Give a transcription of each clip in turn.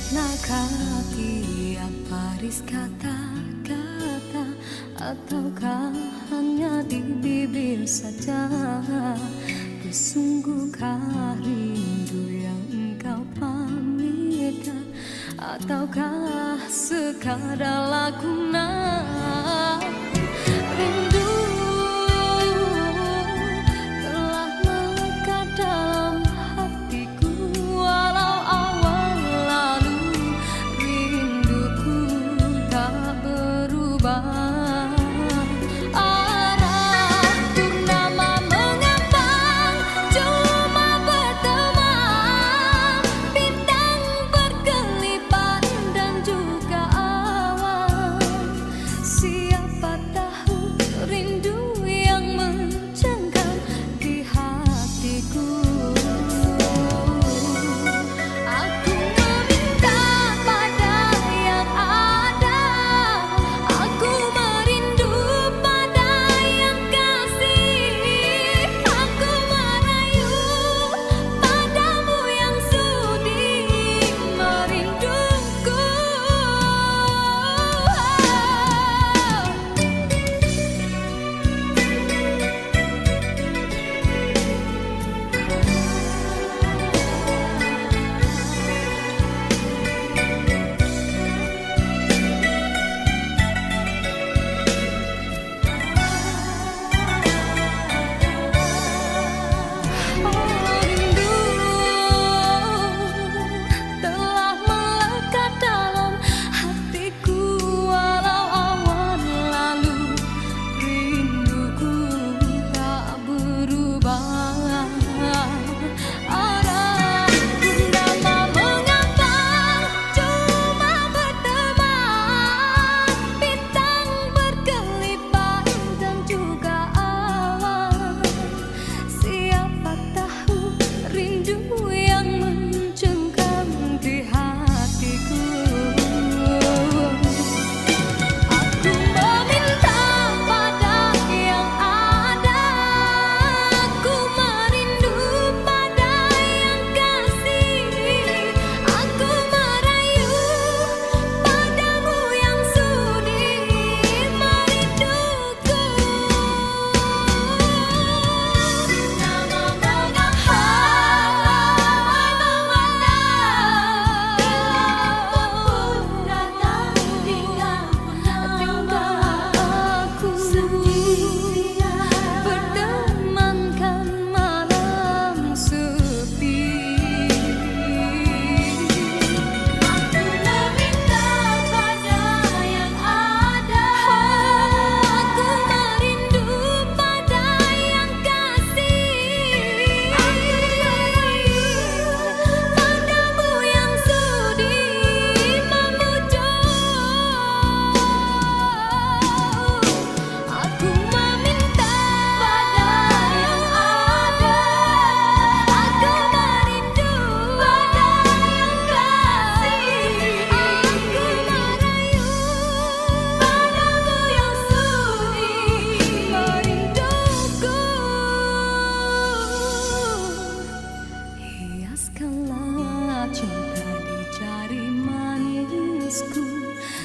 Maknakah tiap baris kata-kata, ataukah hanya di bibir saja? Sesungguhkah rindu yang engkau pamitkan, ataukah sekadar lakonan? Rindu telah melekat dalam hatiku, walau awal lalu rinduku tak berubah.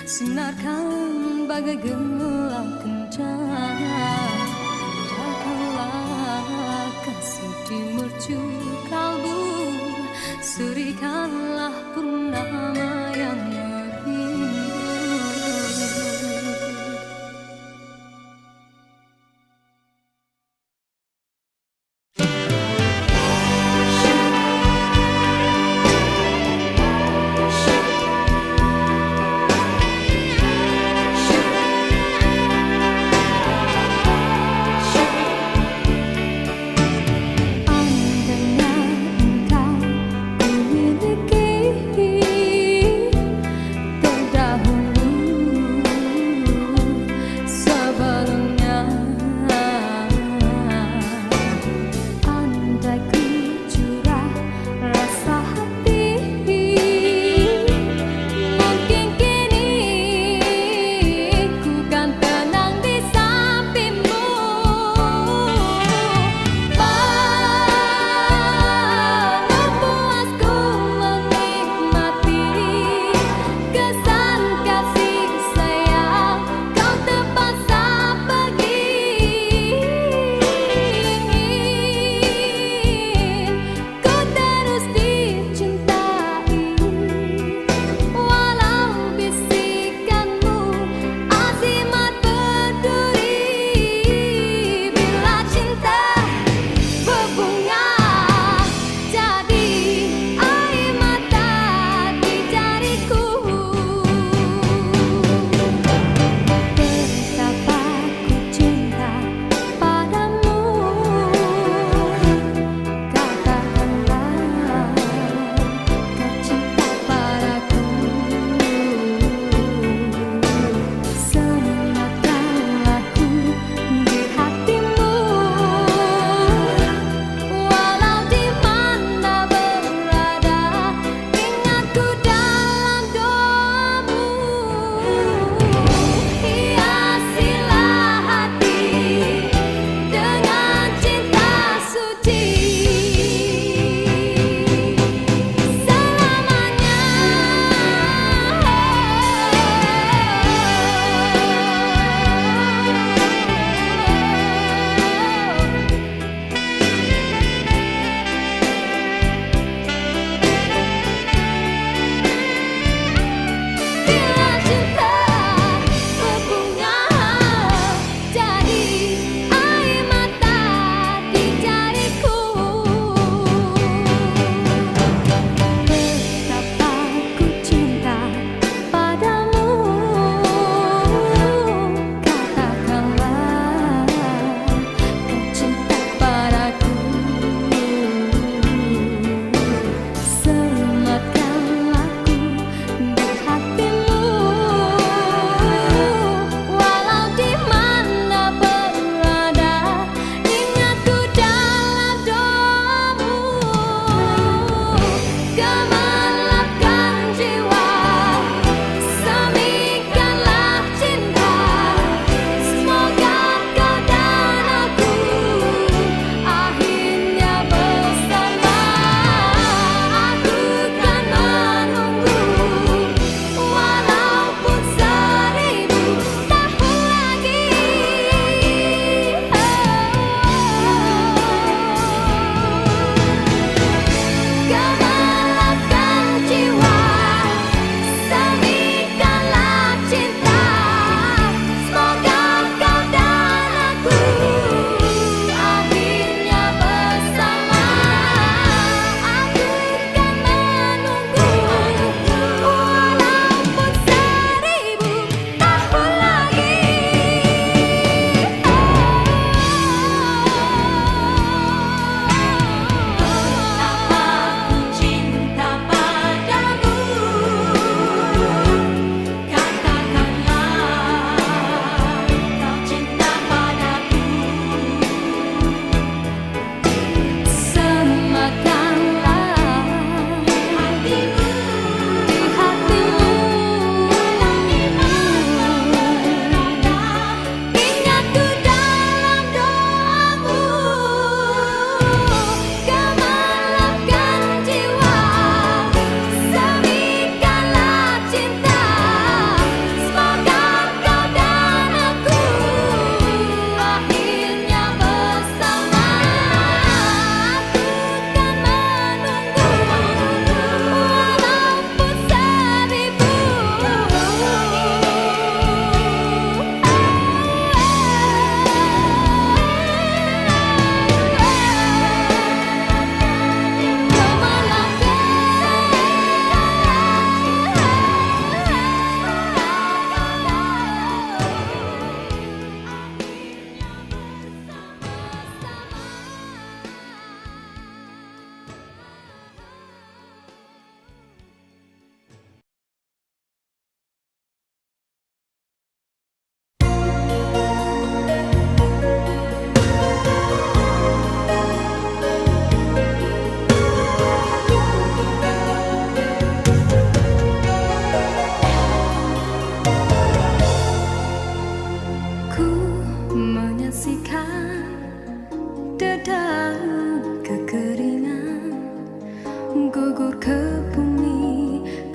Sinarkan bagai gelang kencana, indahkanlah kasih di mercu kalbu, serikanlah purnama yang merindu.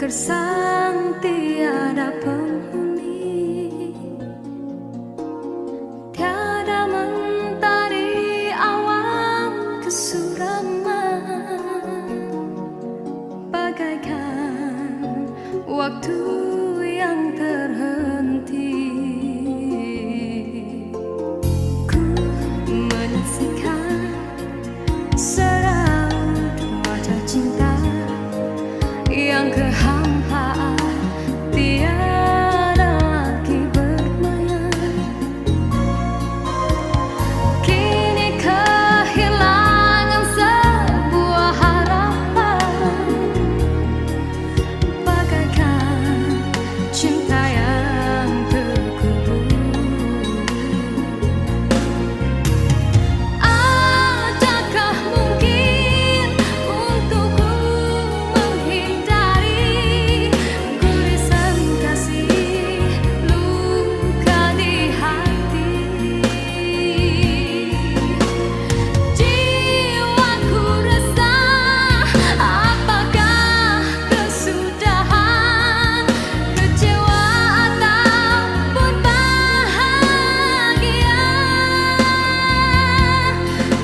gersang tiada penghuni, tiada mentari awan kesuraman, bagaikan waktu yang terhenti. Ku menyaksikan seraut wajah cinta yang kehampaan, tiada lagi bermain. Kini kehilangan sebuah harapan, bagaikan cinta yang terkubur. Adakah mungkin untukku menghindari gurisan kasih luka di hati? Jiwaku resah, apakah kesudahan, kecewa ataupun bahagia?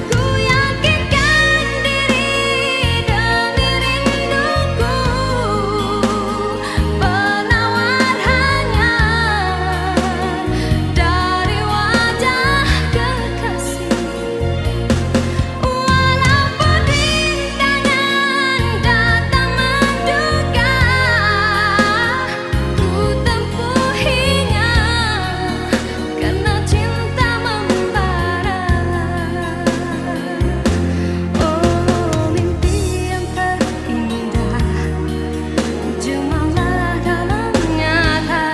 Ku yakinkan diri demi rinduku, penawar hanya dari wajah kekasih. Walaupun rintangan datang menduga, ku tempuhinya karena cinta membara. Oh, mimpi yang terindah, jemalah dalam nyata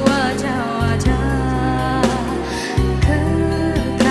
wajah-wajah kekasih.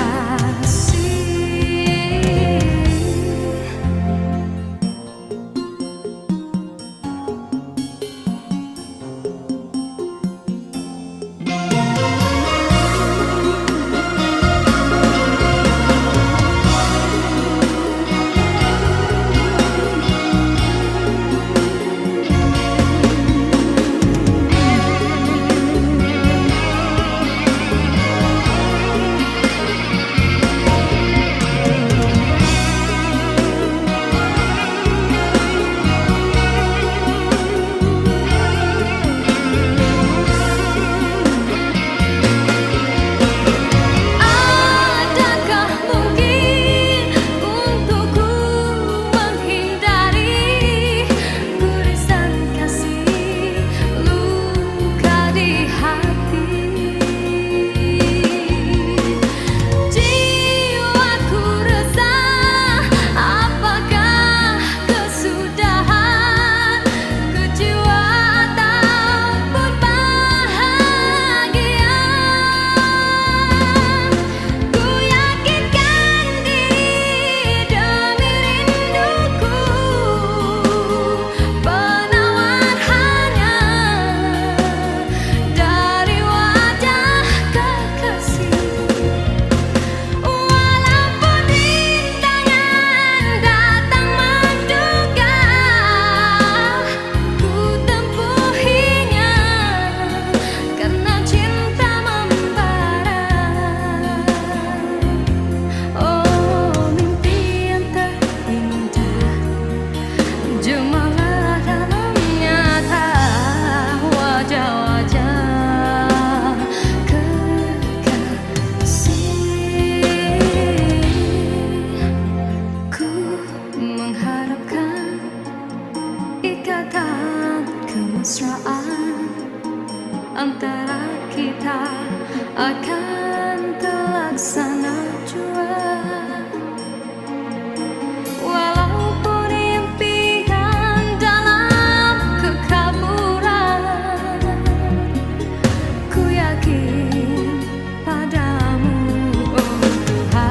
Adakah mungkin untukku menghindari gurisan kasih luka di hati? Jiwaku resah, apakah kesudahan, kecewa ataupun bahagia? Ku yakinkan diri demi rinduku, penawar hanya dari wajah kekasih. Walaupun rintangan datang menduga, ku tempuhinya karena cinta membara. Oh, mimpi yang terindah, jemalah dalam nyata wajah-wajah kekasih. Ku mengharapkan ikatan kemesraan antara kita akan terlaksana jua. Walaupun impian dalam kekaburan, ku yakin padamu, oh Tuhan.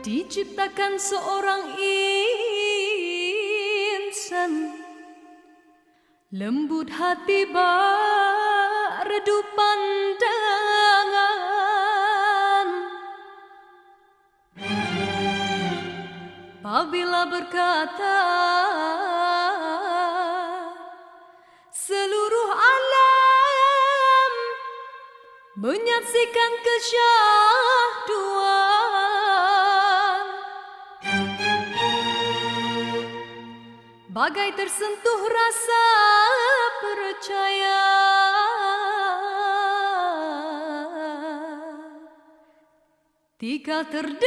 Diciptakan seorang insan Lembut hati redup pandangan, apabila berkata seluruh alam menyaksikan kesyahduan, bagai tersentuh rasa percaya. Tika terdengarkan,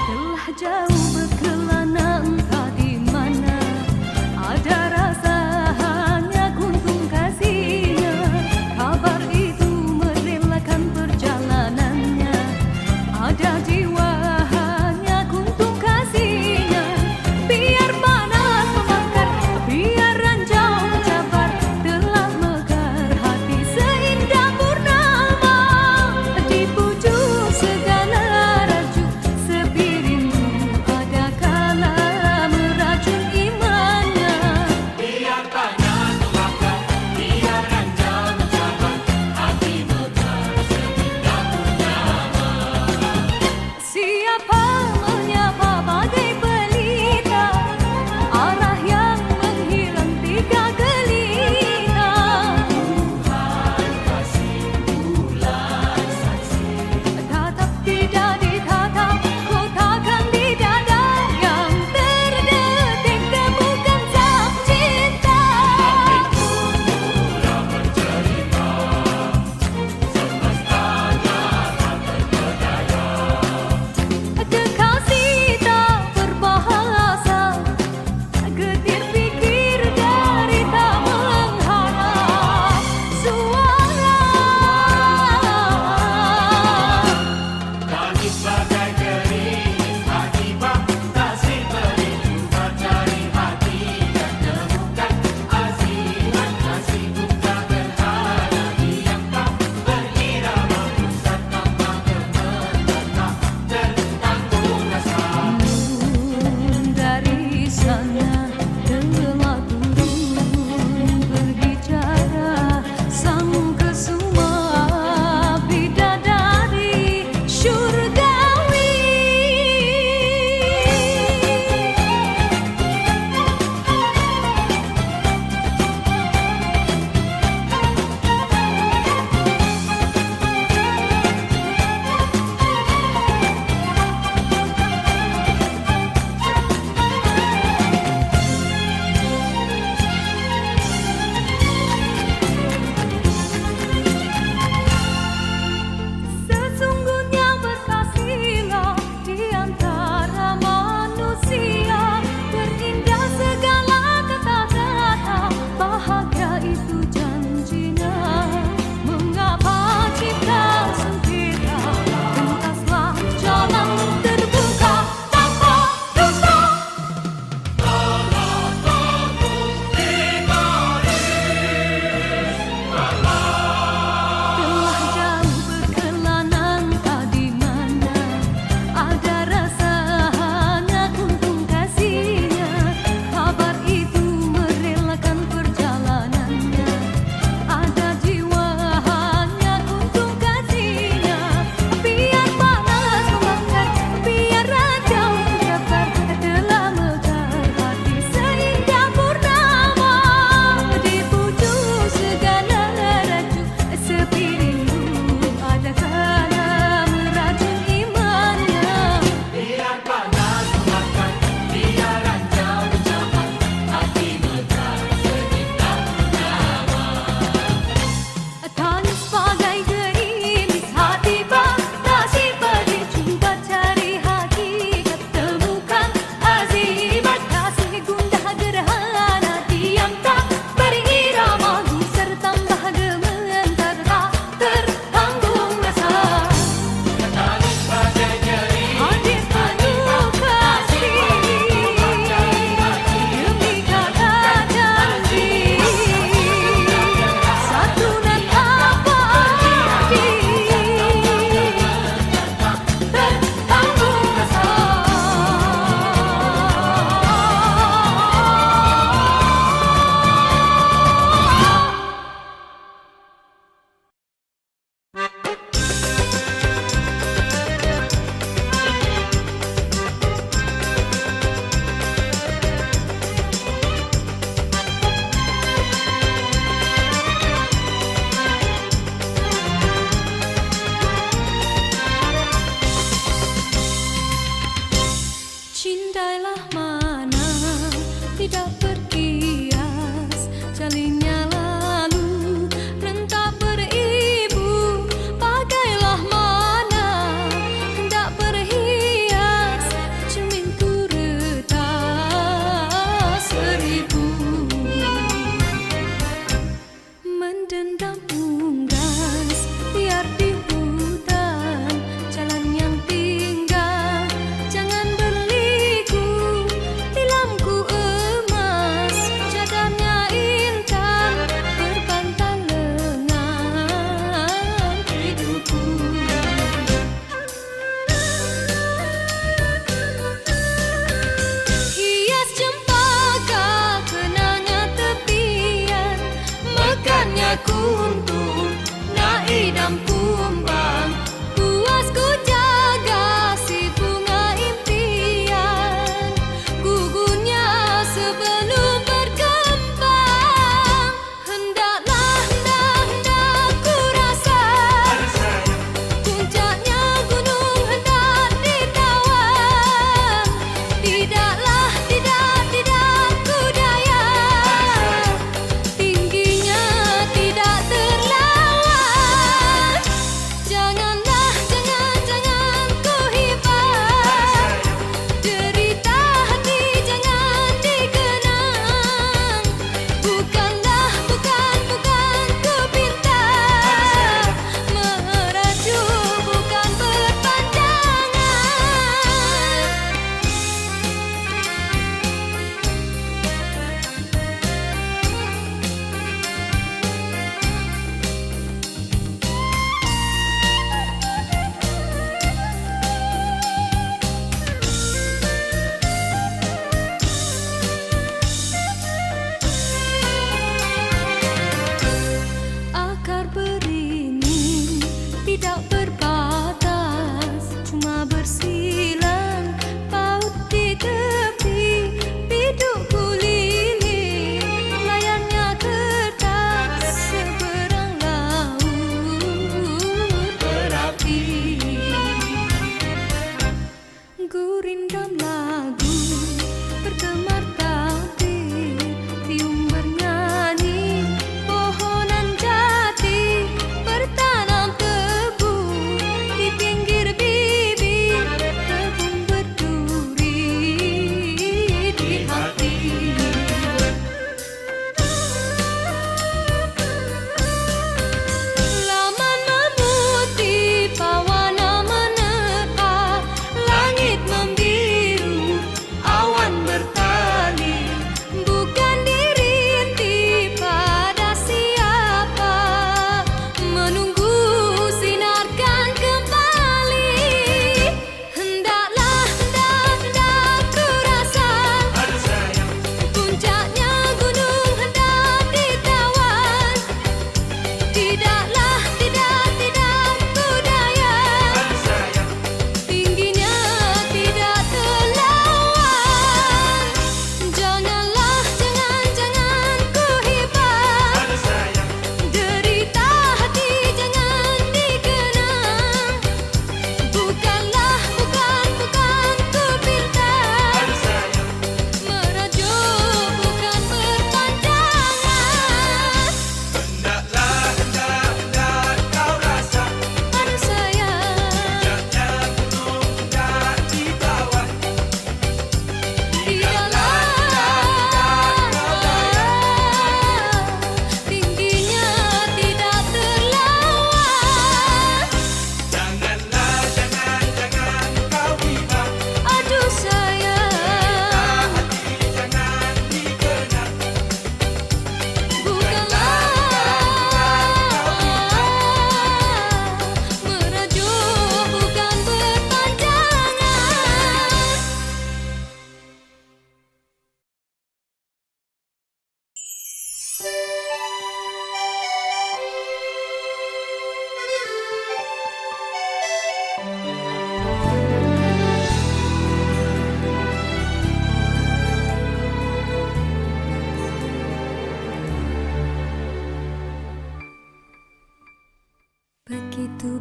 telah jauh berkelana entah di mana ada rasa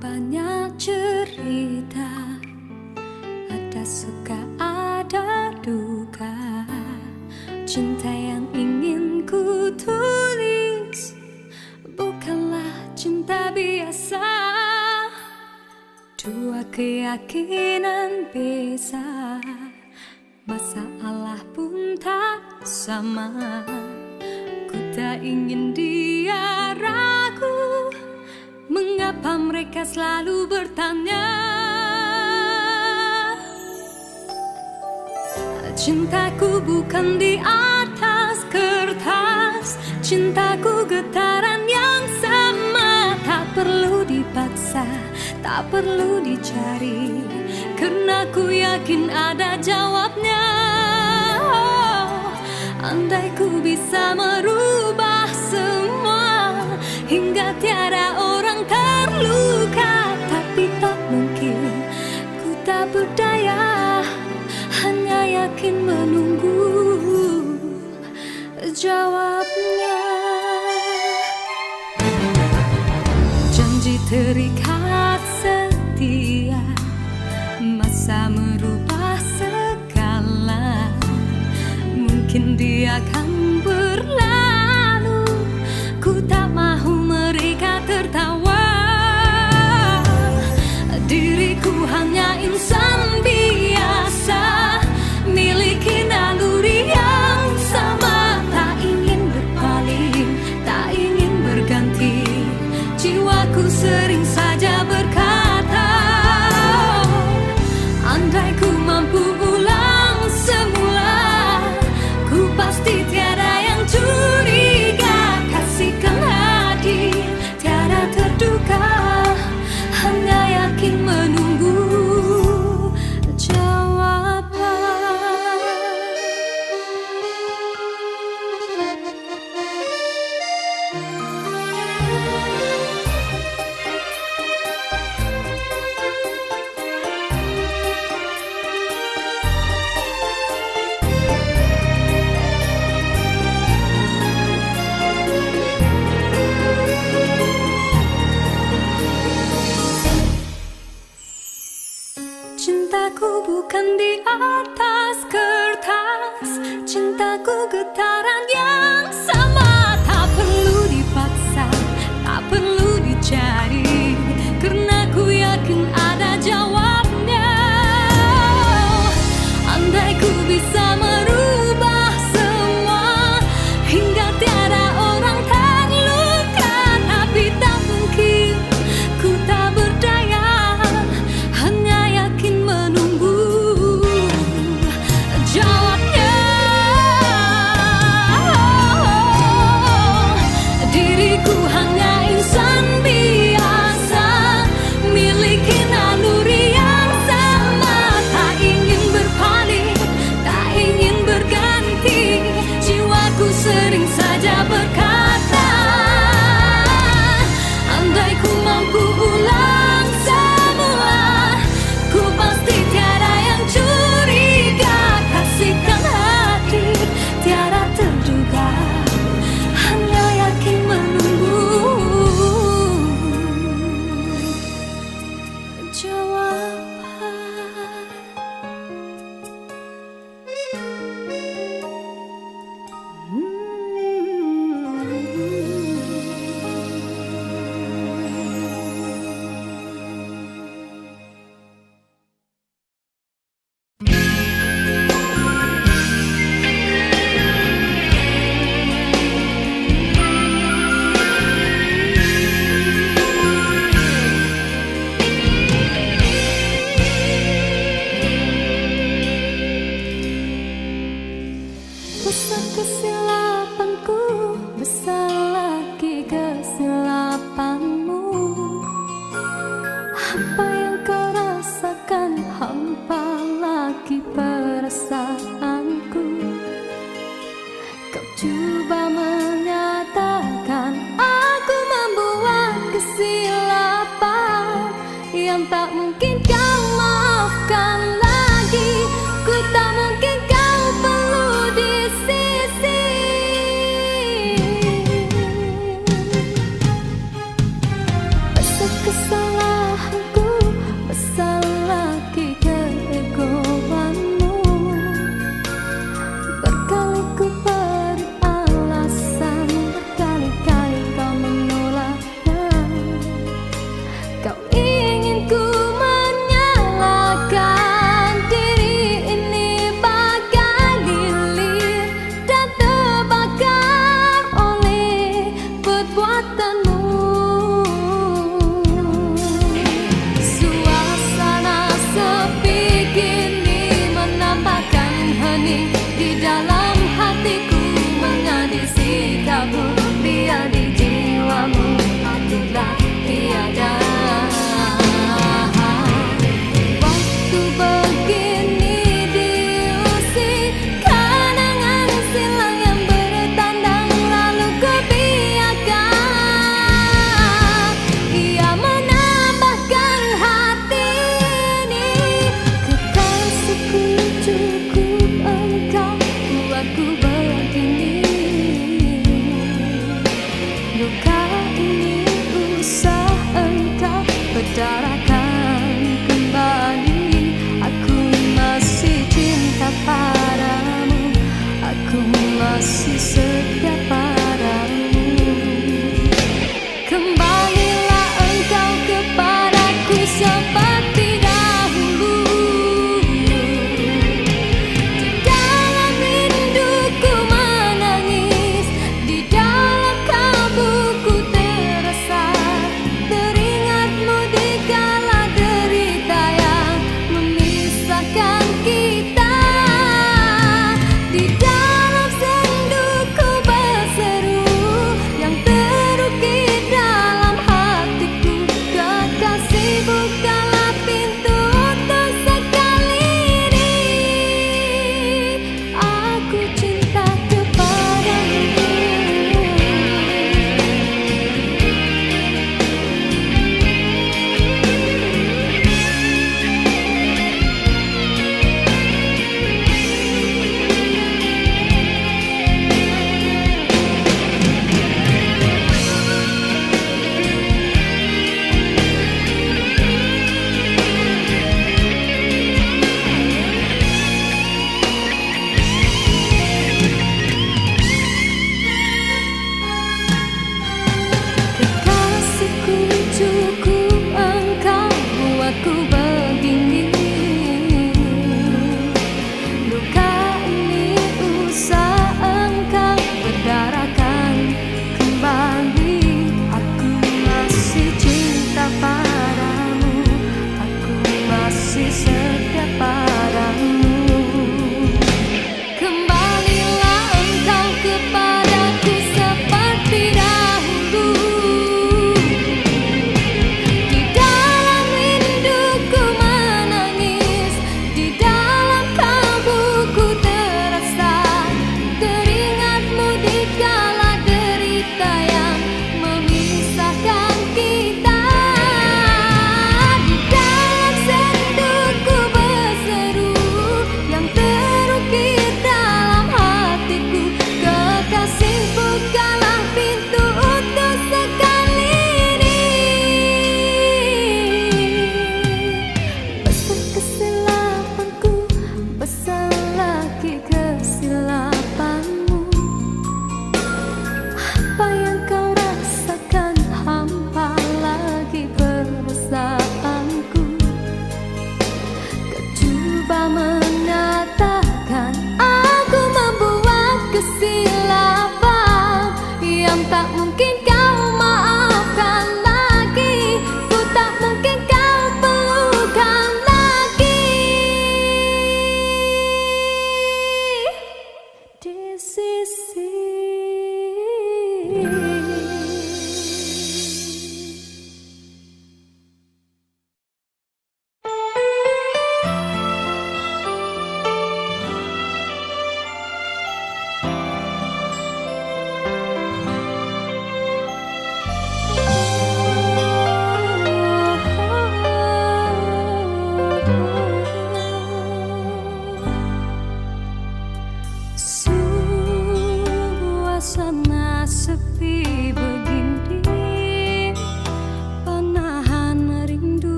banyak cerita, ada suka ada duka. Cinta yang ingin ku tulis bukanlah cinta biasa. Dua keyakinan beza, masalah pun tak sama. Ku tak ingin dia ragu, mengapa mereka selalu bertanya. Cintaku bukan di atas kertas, cintaku getaran yang sama. Tak perlu dipaksa, tak perlu dicari, karena ku yakin ada jawabnya. Oh, andai ku bisa merubah semua hingga tiada orang terluka, tapi tak mungkin, ku tak berdaya, hanya yakin menunggu jawabnya. Janji terikat setia, masa merubah segala. Mungkin dia akan berlalu, ku tak mahu mereka tertawa. Diriku hanya insan biasa, miliki naluri yang sama. Tak ingin berpaling, tak ingin berganti, jiwaku sering saja berkata, andai ku mampu ulang semula, ku pasti tiada yang curiga. Kasihkan hadir, tiada terduga, hanya yakin menunggu jawaban. Cintaku bukan di atas kertas, cintaku getaran yang sama. Tak perlu dipaksa, tak perlu dicari, karena ku yakin ada jawabnya. Andai ku bisa merubah semua hingga tiada orang terluka, tapi tak mungkin, ku tak berdaya, hanya yakin menunggu jawabnya. Diriku hanya insan biasa, miliki naluri yang sama. Tak ingin berpaling, tak ingin berganti, jiwaku sering saja berkata, andai ku mampu ulang semula, ku pasti tiada yang curiga. Kasihkan hati, tiada terduga, hanya yakin menunggu jawaban. Besar kesilapanku, besar lagi kesilapanmu. Apa yang kau rasakan, hampa lagi perasaanku. Kau coba menyatakan aku membuat kesilapan yang tak mungkin kau maafkan lagi. Ku tak mungkin kau perlu di sisi. Besar kesalahan besar lagi keegoanmu. Berkali ku beri alasan, berkali-kali kau menolaknya. Kau ingin ku menyalahkan diri ini bagai lilin dan terbakar oleh perbuatanmu. Suasana sepi kini menambahkan hening di dalam hatiku, mengadil sikapmu, biar di jiwamu akulah tiada. Waktu begini diusik kenangan silam yang bertandang, lalu ku biarkan ia menambahkan hati ini. Kekasihku, cukup engkau buatku begini. Luka ini usah engkau bedarakan kembali. Aku masih cinta padamu, aku masih setia padamu. Kembalilah engkau kepadaku seperti dahulu. Di dalam rinduku menangis, di dalam kalbuku terasa, teringatmu di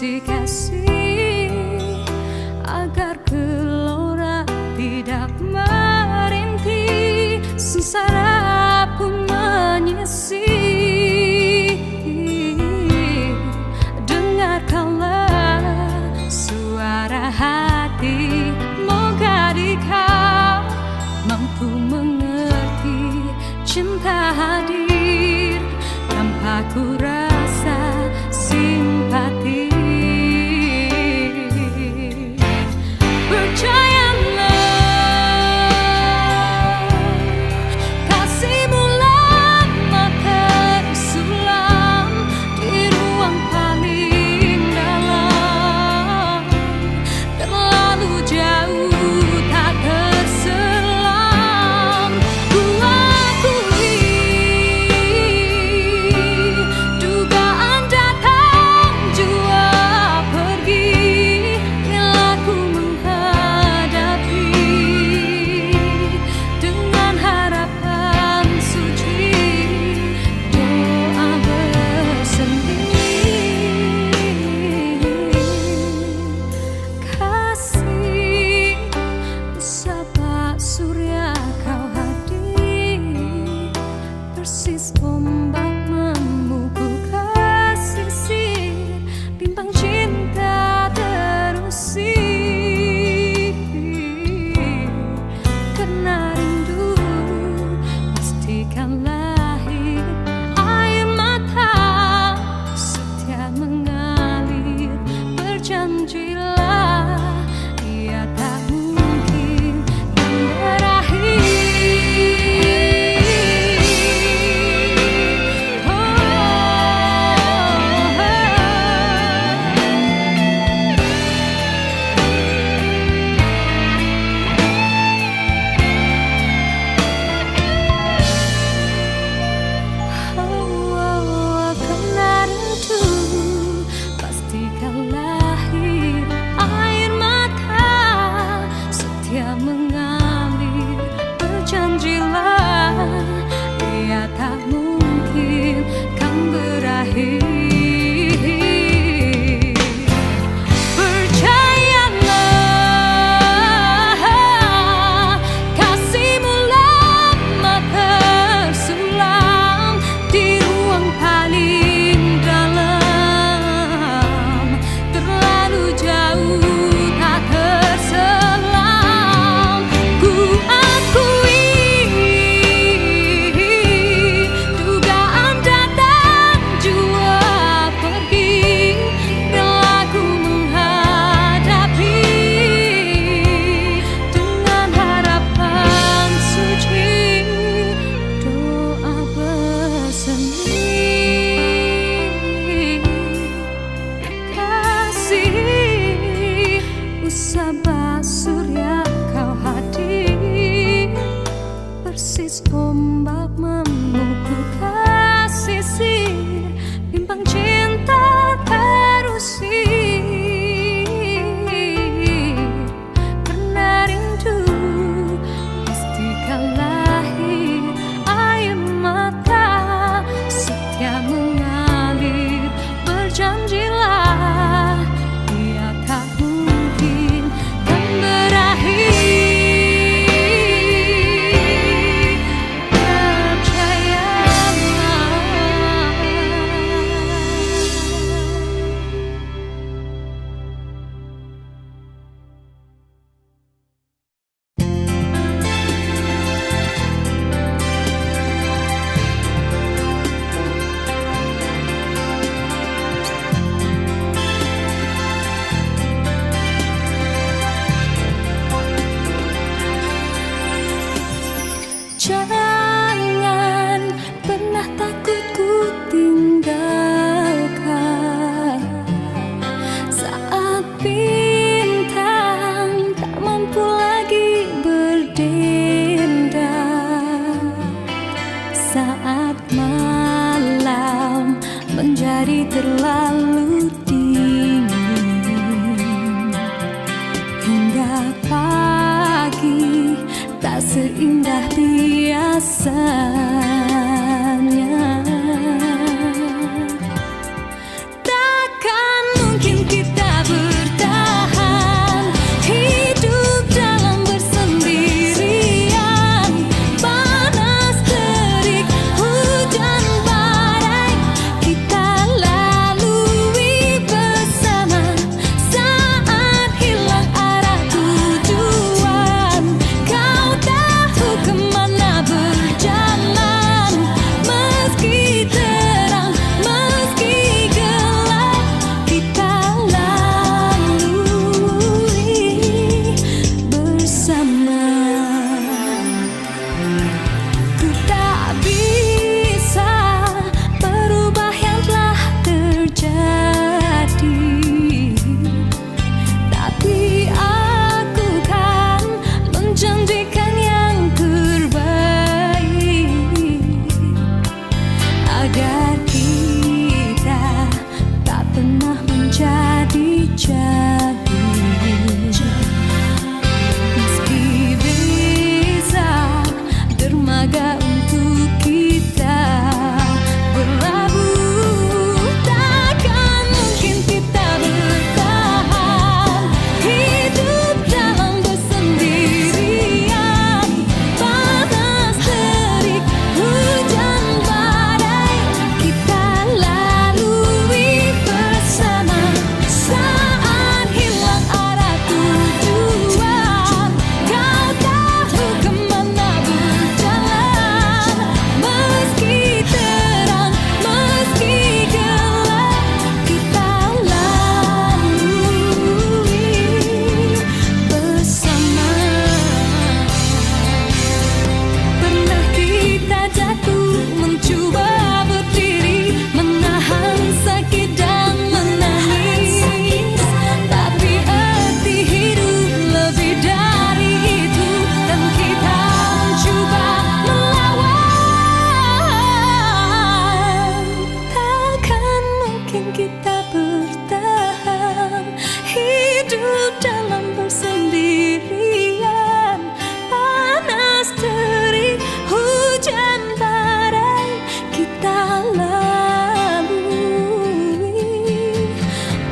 kasih agar gelora tidak merintih, sengsara pun menyisih. Dengarkanlah suara hati, moga kau mampu mengerti. Cinta hadir tanpa ku rasa simpati. Persis ombak memukul kasisir, bintang cinta terusir. Karena rindu pastikan lahir, air mata setia mengalir. Berjanjilah ia tak mungkin kan berakhir. Mengalir, berjanjilah ia tak mungkin kan berakhir. Percayalah, kasihmu lama tersulam di ruang paling dalam, terlalu jauh tak terselam. Sabah surya kau hadir, persis ombak memukul kasisir, bimbang cinta terusir. Karena rindu pastikan lahir, air mata setia mengalir. Berjanjilah ia tak mungkin kan berakhir. pernah menjadi-jadi. Meski beza dermaga untuk kita berlabuh, takkan mungkin kita bertahan hidup dalam bersendirian. Panas terik, hujan badai, kita lalui bersama. Saat hilang arah tujuan, kau tahu kemana berjalan. Meski terang, meski gelap, kita lalui bersama. Pernah kita jatuh, mencoba berdiri, menahan sakit dan menangis. Tapi arti hidup lebih dari itu, dan kita mencoba melawan. Takkan mungkin kita bertahan hidup dalam bersendirian. Panas terik, hujan badai, kita lalui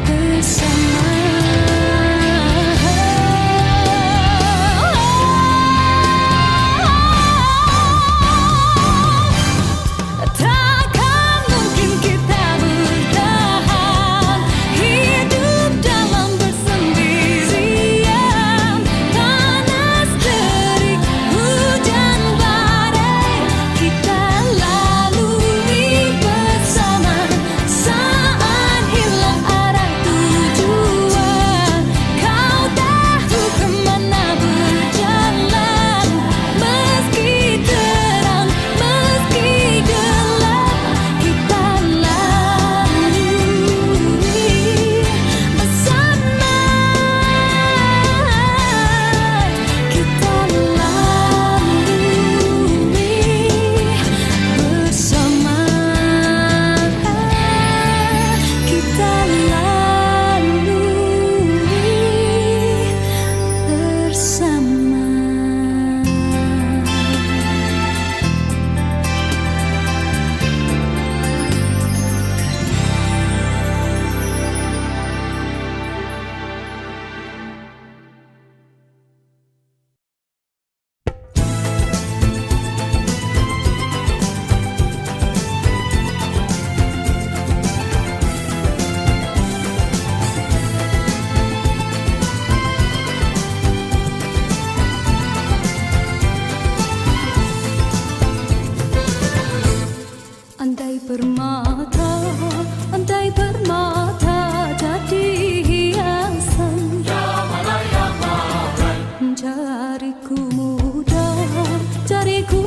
bersama. Takkan mungkin kita bertahan hidup dalam bersendirian. Panas terik, hujan badai, kita lalui bersama. Saat hilang arah tujuan, kau tahu kemana berjalan. Meski terang, meski gelap, kita lalui bersama. Kita lalui bersama. Andai permata jadi hiasan, jariku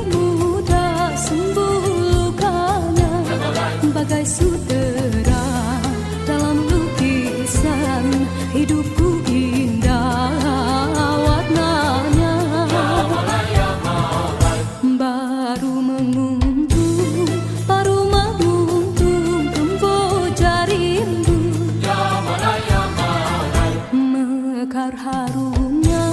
muda sembuh lukanya. Bagai sutera dalam lukisan, hidupku indah warnanya. Baru menguntung kemboja rindu. Mekar harumnya